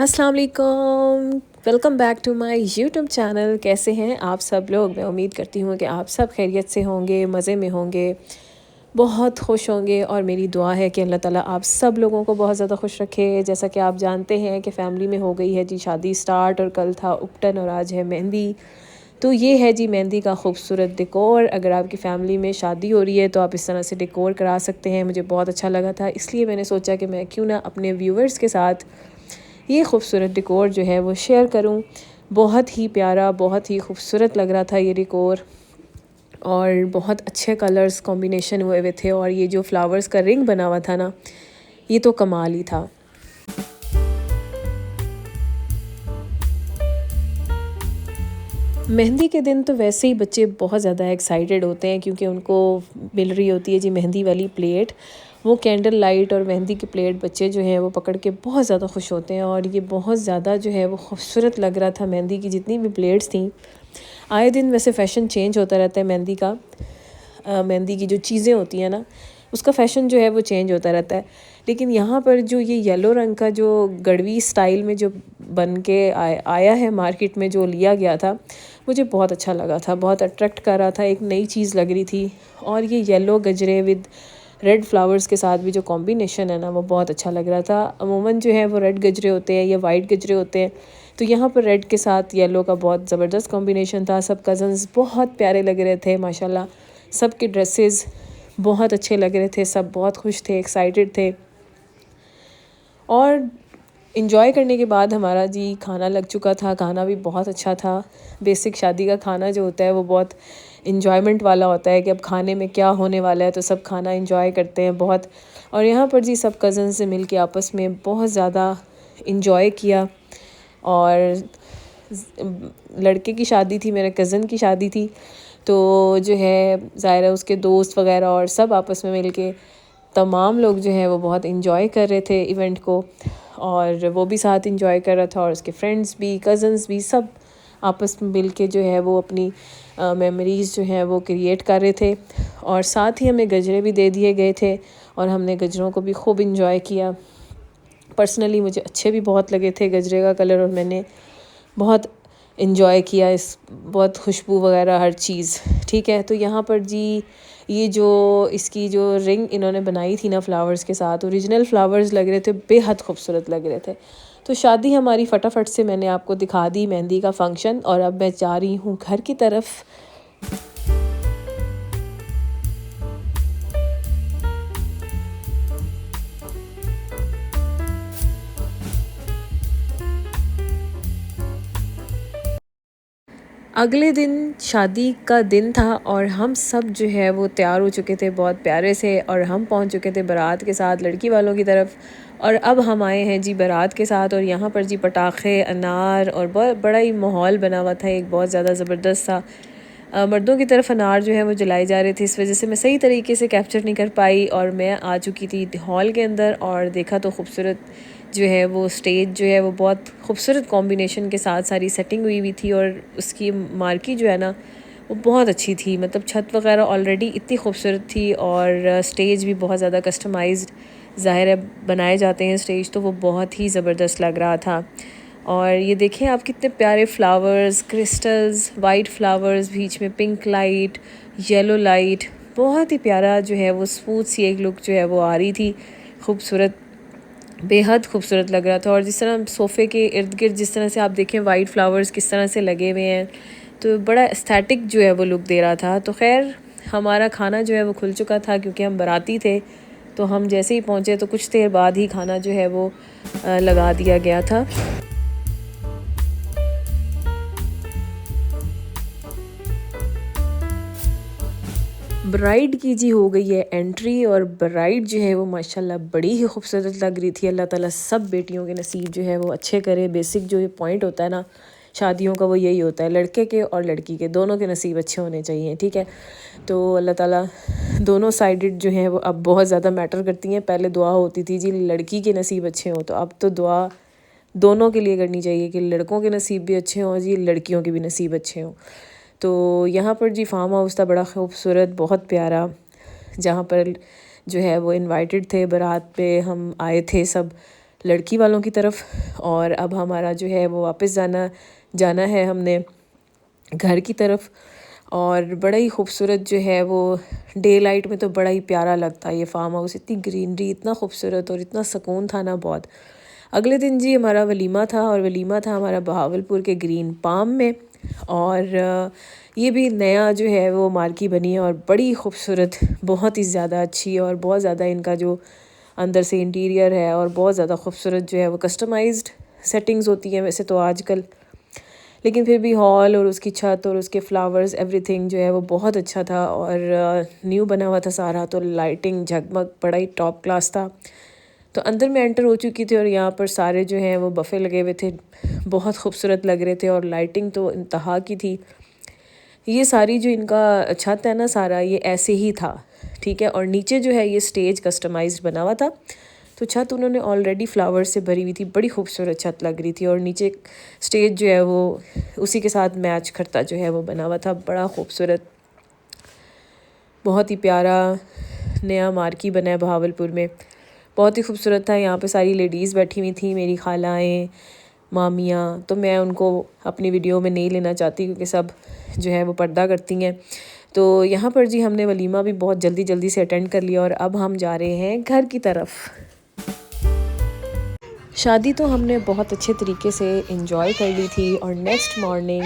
अस्सलाम वालेकुम। Welcome back to my YouTube channel. कैसे हैं आप सब लोग? मैं उम्मीद करती हूँ कि आप सब खैरियत से होंगे, मज़े में होंगे, बहुत खुश होंगे। और मेरी दुआ है कि अल्लाह ताला आप सब लोगों को बहुत ज़्यादा खुश रखे। जैसा कि आप जानते हैं कि फ़ैमिली में हो गई है जी शादी स्टार्ट, और कल था उपटन और आज है मेहंदी। तो ये है जी मेहंदी का खूबसूरत डेकोर। अगर आपकी फ़ैमिली में शादी हो रही है तो आप इस तरह से डेकोर करा सकते हैं। मुझे बहुत अच्छा लगा था, इसलिए मैंने सोचा कि मैं क्यों ना अपने व्यूवर्स के साथ ये खूबसूरत डेकोर जो है वो शेयर करूं। बहुत ही प्यारा, बहुत ही खूबसूरत लग रहा था ये डेकोर, और बहुत अच्छे कलर्स कॉम्बिनेशन हुए हुए थे। और ये जो फ्लावर्स का रिंग बना हुआ था ना, ये तो कमाल ही था। मेहंदी के दिन तो वैसे ही बच्चे बहुत ज़्यादा एक्साइटेड होते हैं, क्योंकि उनको मिल रही होती है जी मेहंदी वाली प्लेट। वो कैंडल लाइट और मेहंदी की प्लेट बच्चे जो हैं वो पकड़ के बहुत ज़्यादा खुश होते हैं। और ये बहुत ज़्यादा जो है वो खूबसूरत लग रहा था। मेहंदी की जितनी भी प्लेट्स थी, आए दिन वैसे फ़ैशन चेंज होता रहता है मेहंदी का। मेहंदी की जो चीज़ें होती हैं ना, उसका फ़ैशन जो है वो चेंज होता रहता है। लेकिन यहाँ पर जो ये येलो रंग का जो गढ़वी स्टाइल में जो बन के आया है मार्केट में, जो लिया गया था, मुझे बहुत अच्छा लगा था, बहुत अट्रैक्ट कर रहा था, एक नई चीज़ लग रही थी। और ये येलो गजरे विद रेड फ्लावर्स के साथ भी जो कॉम्बिनेशन है ना, वो बहुत अच्छा लग रहा था। अमूमन जो है वो रेड गजरे होते हैं या वाइट गजरे होते हैं, तो यहाँ पर रेड के साथ येलो का बहुत ज़बरदस्त कॉम्बिनेशन था। सब कज़न्स बहुत प्यारे लग रहे थे माशाल्लाह। सब के ड्रेसेस बहुत अच्छे लग रहे थे, सब बहुत खुश थे, एक्साइटेड थे। और इन्जॉय करने के बाद हमारा जी खाना लग चुका था। खाना भी बहुत अच्छा था। बेसिक शादी का खाना जो होता है वो बहुत इन्जॉयमेंट वाला होता है कि अब खाने में क्या होने वाला है, तो सब खाना इन्जॉय करते हैं बहुत। और यहाँ पर जी सब कज़न से मिल के आपस में बहुत ज़्यादा इन्जॉय किया। और लड़के की शादी थी, मेरे कज़न की शादी थी, तो जो है ज़ाहिर है उसके दोस्त वगैरह और सब आपस में मिल के तमाम लोग जो हैं वो बहुत इन्जॉय कर रहे थे इवेंट को। और वो भी साथ इन्जॉय कर रहा था, और उसके फ्रेंड्स भी, कज़न्स भी, सब आपस में मिल के जो है वो अपनी मेमोरीज़ जो हैं वो क्रिएट कर रहे थे। और साथ ही हमें गजरे भी दे दिए गए थे, और हमने गजरों को भी खूब इन्जॉय किया। पर्सनली मुझे अच्छे भी बहुत लगे थे गजरे का कलर, और मैंने बहुत इन्जॉय किया इस, बहुत खुशबू वगैरह हर चीज़। ठीक है, तो यहाँ पर जी ये जो इसकी जो रिंग इन्होंने बनाई थी ना फ्लावर्स के साथ, ओरिजिनल फ्लावर्स लग रहे थे, बेहद खूबसूरत लग रहे थे। तो शादी हमारी फटाफट से मैंने आपको दिखा दी, मेहंदी का फंक्शन। और अब मैं जा रही हूँ घर की तरफ। अगले दिन शादी का दिन था, और हम सब जो है वो तैयार हो चुके थे बहुत प्यारे से, और हम पहुंच चुके थे बारात के साथ लड़की वालों की तरफ। और अब हम आए हैं जी बारात के साथ, और यहाँ पर जी पटाखे, अनार, और बहुत बड़ा ही माहौल बना हुआ था, एक बहुत ज़्यादा ज़बरदस्त सा। मर्दों की तरफ अनार जो है वो जलाई जा रहे थे, इस वजह से मैं सही तरीके से कैप्चर नहीं कर पाई। और मैं आ चुकी थी हॉल के अंदर, और देखा तो खूबसूरत जो है वो स्टेज जो है वो बहुत खूबसूरत कॉम्बिनेशन के साथ सारी सेटिंग हुई हुई थी। और उसकी मार्की जो है ना वो बहुत अच्छी थी, मतलब छत वगैरह ऑलरेडी इतनी खूबसूरत थी, और स्टेज भी बहुत ज़्यादा कस्टमाइज्ड ज़ाहिर है बनाए जाते हैं स्टेज, तो वो बहुत ही ज़बरदस्त लग रहा था। और ये देखें आप, कितने प्यारे फ्लावर्स, क्रिस्टल्स, वाइट फ्लावर्स, बीच में पिंक लाइट, येलो लाइट, बहुत ही प्यारा जो है वो स्मूथ सी एक लुक जो है वो आ रही थी। खूबसूरत, बेहद खूबसूरत लग रहा था। और जिस तरह सोफ़े के इर्द गिर्द जिस तरह से आप देखें वाइट फ्लावर्स किस तरह से लगे हुए हैं, तो बड़ा एस्थेटिक जो है वो लुक दे रहा था। तो खैर हमारा खाना जो है वो खुल चुका था, क्योंकि हम बाराती थे, तो हम जैसे ही पहुँचे तो कुछ देर बाद ही खाना जो है वो लगा दिया गया था। ब्राइड की जी हो गई है एंट्री, और ब्राइड जो है वो माशाल्लाह बड़ी ही खूबसूरत लग रही थी। अल्लाह ताला सब बेटियों के नसीब जो है वो अच्छे करे। बेसिक जो ये पॉइंट होता है ना शादियों का, वो यही होता है, लड़के के और लड़की के दोनों के नसीब अच्छे होने चाहिए। ठीक है, तो अल्लाह ताला दोनों साइडेड जो हैं वो अब बहुत ज़्यादा मैटर करती हैं। पहले दुआ होती थी जी लड़की के नसीब अच्छे हों, तो अब तो दुआ दोनों के लिए करनी चाहिए कि लड़कों के नसीब भी अच्छे हों जी, लड़कियों के भी नसीब अच्छे हों। तो यहाँ पर जी फार्म हाउस था बड़ा खूबसूरत, बहुत प्यारा, जहाँ पर जो है वो इनवाइटेड थे, बारात पे हम आए थे सब लड़की वालों की तरफ। और अब हमारा जो है वो वापस जाना है हमने घर की तरफ। और बड़ा ही खूबसूरत जो है वो डे लाइट में तो बड़ा ही प्यारा लगता है ये फार्म हाउस। इतनी ग्रीनरी, इतना खूबसूरत और इतना सुकून था ना बहुत। अगले दिन जी हमारा वलीमा था, और वलीमा था हमारा बहावलपुर के ग्रीन पाम में। और ये भी नया जो है वो मार्की बनी है और बड़ी खूबसूरत, बहुत ही ज़्यादा अच्छी, और बहुत ज़्यादा इनका जो अंदर से इंटीरियर है और बहुत ज़्यादा खूबसूरत जो है वो कस्टमाइज्ड सेटिंग्स होती हैं वैसे तो आजकल, लेकिन फिर भी हॉल और उसकी छत और उसके फ्लावर्स एवरीथिंग जो है वो बहुत अच्छा था। और न्यू बना हुआ था सारा, तो लाइटिंग झगमग बड़ा ही टॉप क्लास था। तो अंदर में एंटर हो चुकी थी और यहाँ पर सारे जो हैं वो बफ़े लगे हुए थे, बहुत खूबसूरत लग रहे थे और लाइटिंग तो इंतहा की थी। ये सारी जो इनका छत है ना सारा ये ऐसे ही था, ठीक है। और नीचे जो है ये स्टेज कस्टमाइज्ड बना हुआ था, तो छत उन्होंने ऑलरेडी फ्लावर से भरी हुई थी, बड़ी खूबसूरत छत लग रही थी। और नीचे स्टेज जो है वो उसी के साथ मैच करता जो है वो बना हुआ था, बड़ा खूबसूरत, बहुत ही प्यारा नया मार्की बना है बहावलपुर में, बहुत ही खूबसूरत था। यहाँ पे सारी लेडीज़ बैठी हुई थी, मेरी खालाएँ, मामियाँ। तो मैं उनको अपनी वीडियो में नहीं लेना चाहती क्योंकि सब जो है वो पर्दा करती हैं। तो यहाँ पर जी हमने वलीमा भी बहुत जल्दी से अटेंड कर लिया और अब हम जा रहे हैं घर की तरफ। शादी तो हमने बहुत अच्छे तरीके से एंजॉय कर ली थी। और नेक्स्ट मॉर्निंग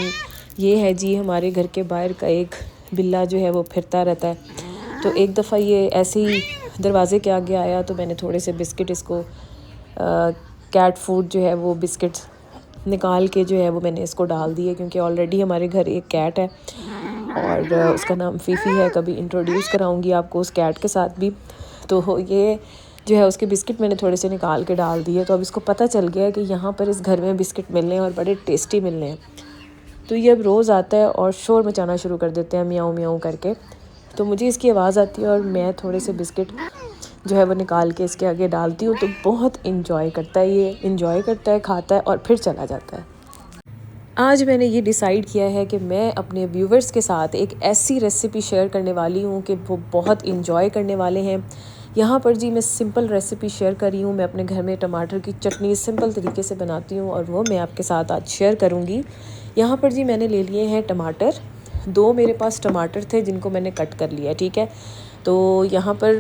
ये है जी हमारे घर के बाहर का एक बिल्ला जो है वो फिरता रहता है। तो एक दफ़ा ये ऐसे ही दरवाज़े के आगे आया, तो मैंने थोड़े से बिस्किट इसको कैट फूड जो है वो बिस्किट्स निकाल के जो है वो मैंने इसको डाल दिए, क्योंकि ऑलरेडी हमारे घर एक कैट है और उसका नाम फीफी है। कभी इंट्रोड्यूस कराऊंगी आपको उस कैट के साथ भी। तो ये जो है उसके बिस्किट मैंने थोड़े से निकाल के डाल दिए, तो अब इसको पता चल गया है कि यहाँ पर इस घर में बिस्किट मिलने हैं और बड़े टेस्टी मिलने हैं। तो ये अब रोज़ आता है और शोर मचाना शुरू कर देते हैं म्याऊं म्याऊं करके। तो मुझे इसकी आवाज़ आती है और मैं थोड़े से बिस्किट जो है वो निकाल के इसके आगे डालती हूँ, तो बहुत इन्जॉय करता है, ये इन्जॉय करता है, खाता है और फिर चला जाता है। आज मैंने ये डिसाइड किया है कि मैं अपने व्यूवर्स के साथ एक ऐसी रेसिपी शेयर करने वाली हूँ कि वो बहुत इन्जॉय करने वाले हैं। यहाँ पर जी मैं सिंपल रेसिपी शेयर कर रही हूँ। मैं अपने घर में टमाटर की चटनी सिंपल तरीके से बनाती हूँ और वो मैं आपके साथ आज शेयर करूँगी। यहाँ पर जी मैंने ले लिए हैं टमाटर, 2 मेरे पास टमाटर थे जिनको मैंने कट कर लिया, ठीक है। तो यहाँ पर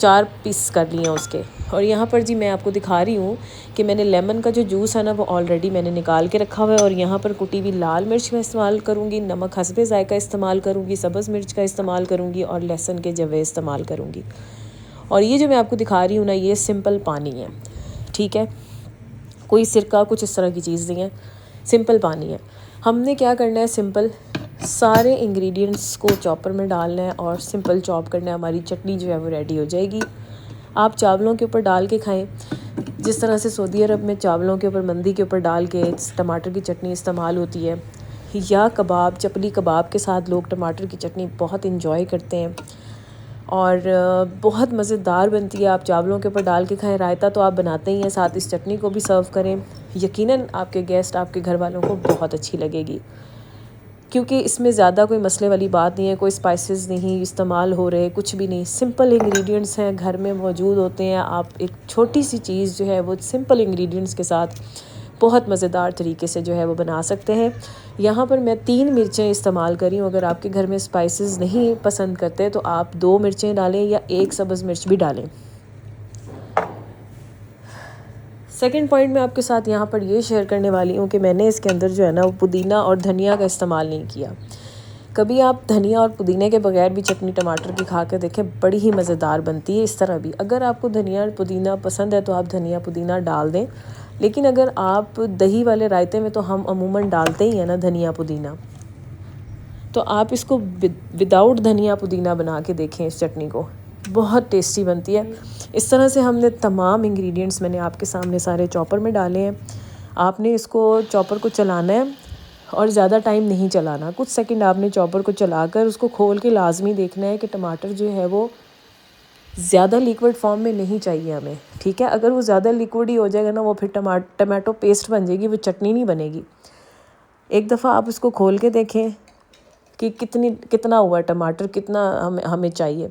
4 पीस कर लिए हैं उसके। और यहाँ पर जी मैं आपको दिखा रही हूँ कि मैंने लेमन का जो जूस है ना वो ऑलरेडी मैंने निकाल के रखा हुआ है। और यहाँ पर कुटी हुई लाल मिर्च मैं इस्तेमाल करूँगी, नमक हस्बे ज़ायका इस्तेमाल करूँगी, सब्ज़ मिर्च का इस्तेमाल करूँगी और लहसुन के जवे इस्तेमाल करूँगी। और ये जो मैं आपको दिखा रही हूँ ना ये सिंपल पानी है, ठीक है, कोई सिरका कुछ इस तरह की चीज़ नहीं है, सिंपल पानी है। हमने क्या करना है, सिंपल सारे इंग्रेडिएंट्स को चॉपर में डालना है और सिंपल चॉप करना है। हमारी चटनी जो है वो रेडी हो जाएगी। आप चावलों के ऊपर डाल के खाएं, जिस तरह से सऊदी अरब में चावलों के ऊपर मंदी के ऊपर डाल के टमाटर की चटनी इस्तेमाल होती है, या कबाब चपली कबाब के साथ लोग टमाटर की चटनी बहुत इंजॉय करते हैं और बहुत मज़ेदार बनती है। आप चावलों के ऊपर डाल के खाएं, रायता तो आप बनाते ही हैं, साथ इस चटनी को भी सर्व करें, यकीनन आपके गेस्ट आपके घर वालों को बहुत अच्छी लगेगी। क्योंकि इसमें ज़्यादा कोई मसले वाली बात नहीं है, कोई स्पाइसेस नहीं इस्तेमाल हो रहे, कुछ भी नहीं, सिंपल इंग्रेडिएंट्स हैं, घर में मौजूद होते हैं। आप एक छोटी सी चीज़ जो है वो सिंपल इंग्रेडिएंट्स के साथ बहुत मज़ेदार तरीके से जो है वो बना सकते हैं। यहाँ पर मैं 3 मिर्चें इस्तेमाल करी हूँ। अगर आपके घर में स्पाइसेस नहीं पसंद करते तो आप 2 मिर्चें डालें या 1 सब्ज़ मिर्च भी डालें। सेकंड पॉइंट मैं आपके साथ यहाँ पर ये शेयर करने वाली हूँ कि मैंने इसके अंदर जो है ना वो पुदीना और धनिया का इस्तेमाल नहीं किया। कभी आप धनिया और पुदीने के बगैर भी चटनी टमाटर की खा के देखें, बड़ी ही मज़ेदार बनती है। इस तरह भी अगर आपको धनिया और पुदीना पसंद है तो आप धनिया पुदीना डाल दें, लेकिन अगर आप दही वाले रायते में तो हम अमूमन डालते ही हैं ना धनिया पुदीना, तो आप इसको विदाउट धनिया पुदीना बना के देखें, इस चटनी को बहुत टेस्टी बनती है। इस तरह से हमने तमाम इंग्रेडिएंट्स मैंने आपके सामने सारे चॉपर में डाले हैं। आपने इसको चॉपर को चलाना है और ज़्यादा टाइम नहीं चलाना, कुछ सेकंड आपने चॉपर को चलाकर उसको खोल के लाजमी देखना है कि टमाटर जो है वो ज़्यादा लिक्विड फॉर्म में नहीं चाहिए हमें, ठीक है। अगर वो ज़्यादा लिक्विड ही हो जाएगा ना वो फिर टमाटो पेस्ट बन जाएगी, वो चटनी नहीं बनेगी। एक दफ़ा आप इसको खोल के देखें कि कितना हुआ टमाटर, कितना हमें चाहिए।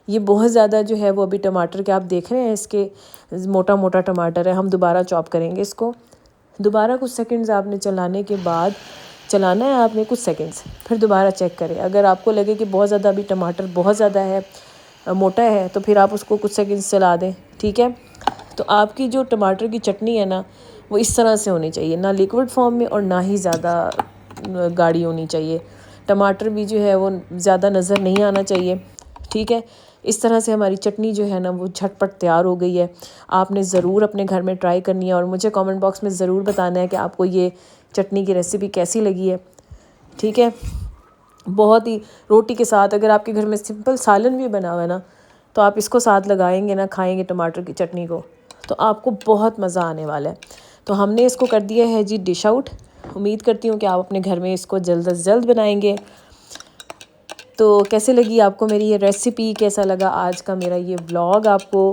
ये बहुत ज़्यादा जो है वो अभी टमाटर के आप देख रहे हैं, इसके मोटा मोटा टमाटर है। हम दोबारा चॉप करेंगे इसको। दोबारा कुछ सेकंड्स आपने चलाने के बाद, चलाना है आपने कुछ सेकंड्स, फिर दोबारा चेक करें। अगर आपको लगे कि बहुत ज़्यादा अभी टमाटर बहुत ज़्यादा है, मोटा है, तो फिर आप उसको कुछ सेकंड्स चला दें, ठीक है। तो आपकी जो टमाटर की चटनी है ना, वो इस तरह से होनी चाहिए, ना लिक्विड फॉर्म में और ना ही ज़्यादा गाढ़ी होनी चाहिए। टमाटर भी जो है वो ज़्यादा नज़र नहीं आना चाहिए, ठीक है। इस तरह से हमारी चटनी जो है ना वो झटपट तैयार हो गई है। आपने ज़रूर अपने घर में ट्राई करनी है और मुझे कमेंट बॉक्स में ज़रूर बताना है कि आपको ये चटनी की रेसिपी कैसी लगी है, ठीक है। बहुत ही रोटी के साथ, अगर आपके घर में सिंपल सालन भी बना हुआ है ना, तो आप इसको साथ लगाएंगे ना, खाएंगे टमाटर की चटनी को, तो आपको बहुत मज़ा आने वाला है। तो हमने इसको कर दिया है जी डिश आउट। उम्मीद करती हूँ कि आप अपने घर में इसको जल्द से जल्द बनाएंगे। तो कैसे लगी आपको मेरी ये रेसिपी, कैसा लगा आज का मेरा ये व्लॉग, आपको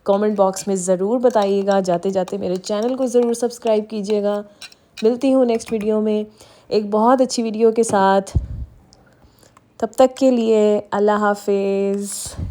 कमेंट बॉक्स में ज़रूर बताइएगा। जाते जाते मेरे चैनल को ज़रूर सब्सक्राइब कीजिएगा। मिलती हूँ नेक्स्ट वीडियो में एक बहुत अच्छी वीडियो के साथ। तब तक के लिए अल्लाह हाफिज़।